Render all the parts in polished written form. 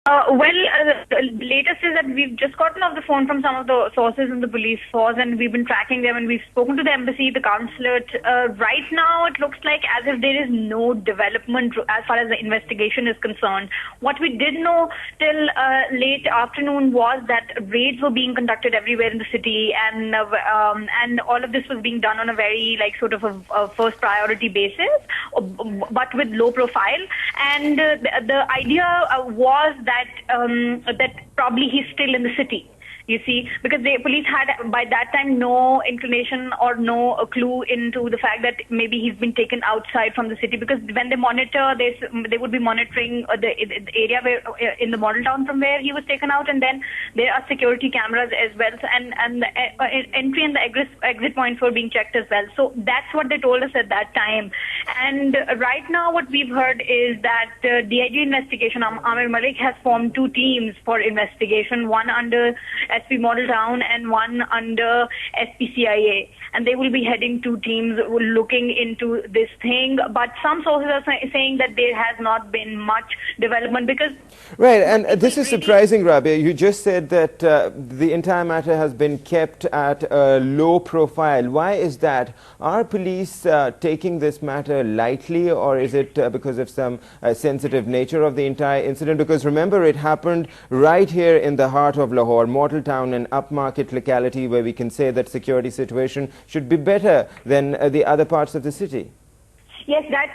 The latest is that we've just gotten off the phone from some of the sources in the police force, and we've been tracking them, and we've spoken to the embassy, the consulate. Right now, it looks like as if there is no development as far as the investigation is concerned. What we did know till late afternoon was that raids were being conducted everywhere in the city, and all of this was being done on a very sort of a first priority basis, but with low profile. And the idea was that probably he's still in the city. You see, because the police had by that time no inclination or no clue into the fact that maybe he's been taken outside from the city. Because when they monitor, they would be monitoring the area where in the model town from where he was taken out, and then there are security cameras as well, and the entry and the exit points were being checked as well. So that's what they told us at that time. And right now, what we've heard is that DIG investigation, Amir Malik, has formed two teams for investigation, one under SP Model Town and one under SPCIA, and they will be heading two teams looking into this thing. But some sources are saying that there has not been much development because... Right, and this is surprising, Rabia. You just said that the entire matter has been kept at a low profile. Why is that? Are police taking this matter lightly, or is it because of some sensitive nature of the entire incident? Because remember, it happened right here in the heart of Lahore, Model Town, an upmarket locality where we can say that security situation should be better than the other parts of the city. Yes, that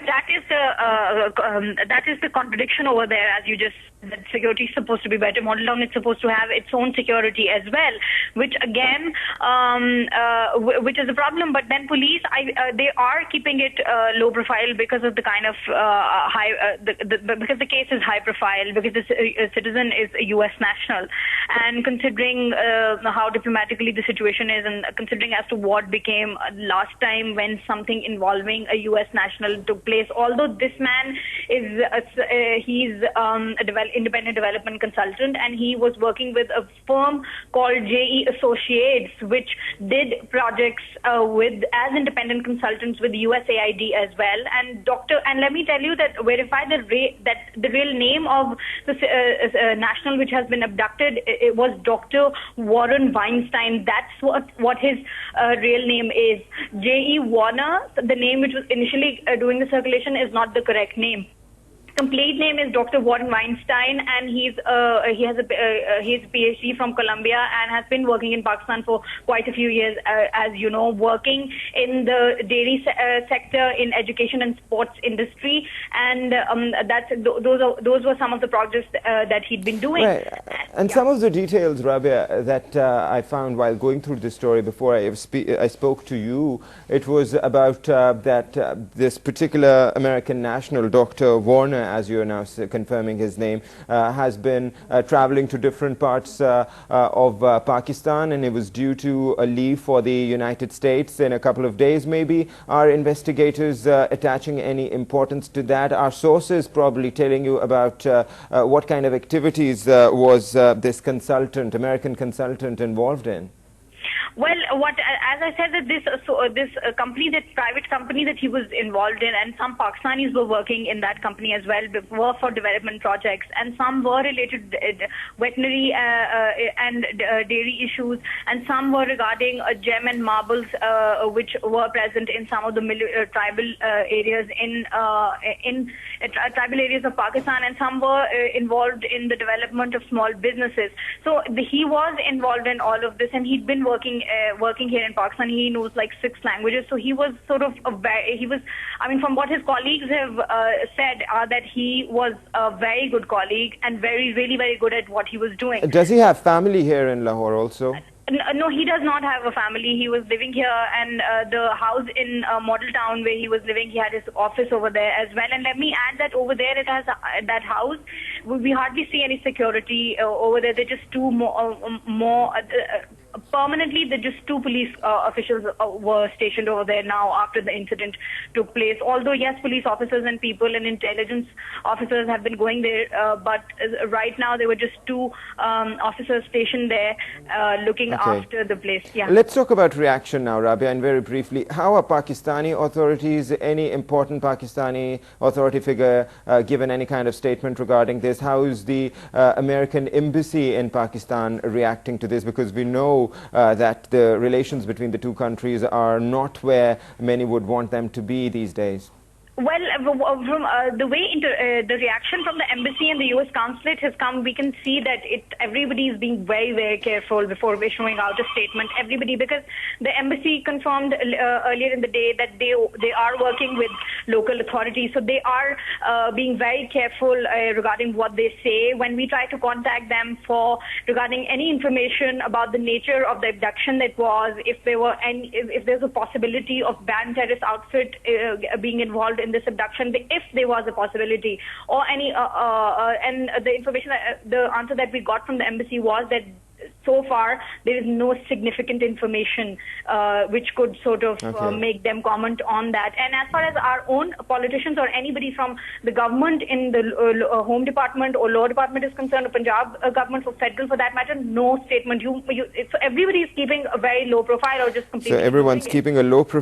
is the contradiction over there, as you just said. Security is supposed to be better. Model Town is supposed to have its own security as well, which again, which is a problem. But then police, they are keeping it low profile because of the kind of because the case is high profile, because the citizen is a U.S. national, and considering how diplomatically the situation is, and considering as to what became last time when something involving a U.S. national took place. Although this man is he's independent development consultant, and he was working with a firm called JE Associates, which did projects as independent consultants with USAID as well. And let me tell you that verify that the real name of the national which has been abducted, it was Dr. Warren Weinstein. That's what his real name is. J.E. Warner, the name which was initially doing the circulation, is not the correct name. Complete name is Dr. Warren Weinstein, and he's a PhD from Columbia and has been working in Pakistan for quite a few years, as you know, working in the dairy sector, in education and sports industry, and those were some of the projects that he'd been doing. Right. And some of the details, Rabia, that I found while going through this story before I spoke to you, it was about this particular American national, Dr. Warner, as you are now confirming his name, has been traveling to different parts of Pakistan, and it was due to a leave for the United States in a couple of days maybe. Are investigators attaching any importance to that? Are sources probably telling you about what kind of activities was this consultant, American consultant, involved in? Well, as I said, that this company, that private company that he was involved in, and some Pakistanis were working in that company as well, were for development projects, and some were related to veterinary and dairy issues, and some were regarding gem and marbles, which were present in some of the tribal areas in tribal areas of Pakistan, and some were involved in the development of small businesses. So he was involved in all of this, and he'd been working here in Pakistan. He knows like 6 languages, so he was sort of from what his colleagues have said, that he was a very good colleague and really very good at what he was doing. Does he have family here in Lahore also? No, he does not have a family. He was living here, and the house in Model Town where he was living, he had his office over there as well. And let me add that over there, it has that house, we hardly see any security over there. They're just two more permanently, just 2 police officials were stationed over there now after the incident took place. Although, yes, police officers and people and intelligence officers have been going there, but right now there were just 2 officers stationed there looking after the place. Yeah. Let's talk about reaction now, Rabia, and very briefly, how are Pakistani authorities, any important Pakistani authority figure given any kind of statement regarding this? How is the American embassy in Pakistan reacting to this? Because we know that the relations between the 2 countries are not where many would want them to be these days. Well, from the way the reaction from the embassy and the U.S. consulate has come, we can see that everybody is being very, very careful before issuing out a statement. Everybody, because the embassy confirmed earlier in the day that they are working with local authorities, so they are being very careful regarding what they say. When we try to contact them regarding any information about the nature of the abduction that was, if there's a possibility of banned terrorist outfit being involved in this abduction, if there was a possibility, or any and the information, the answer that we got from the embassy was that so far there is no significant information which could sort of make them comment on that. And as far as our own politicians or anybody from the government in the Home Department or Law Department is concerned, or Punjab government, for federal for that matter, no statement. So everybody is keeping a very low profile or just completely. So everyone's keeping a low profile.